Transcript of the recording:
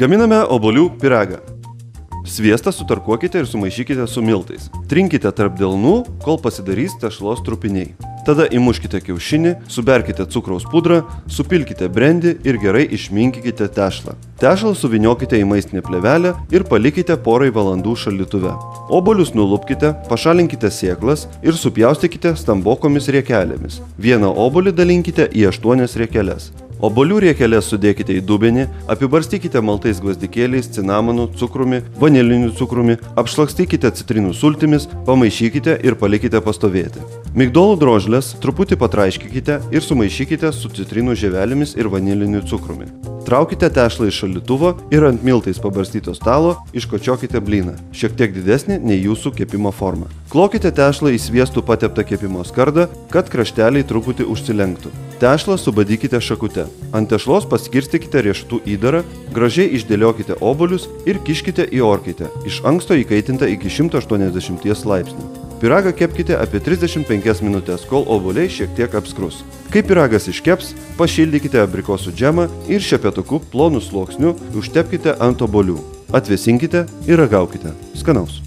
Gaminame obuolių pyragą. Sviestą sutarkuokite ir sumaišykite su miltais. Trinkite tarp delnų, kol pasidarys tešlos trupiniai. Tada įmuškite kiaušinį, suberkite cukraus pudrą, supilkite brendį ir gerai išminkykite tešlą. Tešlą suvyniokite į maistinę plėvelę ir palikite porai valandų šaldytuve. Obuolius nulupkite, pašalinkite sėklas ir supjaustykite stambokomis riekelėmis. Vieną obuolį dalinkite į 8 riekeles. Obuolių riekeles sudėkite į dubenį, apibarstykite maltais gvazdikėliais, cinamonu, cukrumi, vaniliniu cukrumi, apšlakstykite citrinų sultimis, pamaišykite ir palikite pastovėti. Migdolų drožles truputį patraiškykite ir sumaišykite su citrinų žievelėmis ir vaniliniu cukrumi. Traukite tešlą iš šaldytuvo ir ant miltais pabarstyto stalo iškočiokite blyną, šiek tiek didesnį nei jūsų kepimo forma. Klokite tešlą į sviestų pateptą kepimo skardą, kad krašteliai truputį užsilenktų. Tešlą subadykite šakute. Ant tešlos paskirstykite riešutų įdarą, gražiai išdėliokite obuolius ir kiškite į orkaitę, iš anksto įkaitintą iki 180 laipsnių. Pyragą kepkite apie 35 minutės, kol obuoliai šiek tiek apskrus. Kai pyragas iškeps, pašildykite abrikosų džemą ir šepetuku plonu sluoksniu užtepkite ant obuolių. Atvėsinkite ir ragaukite. Skanaus.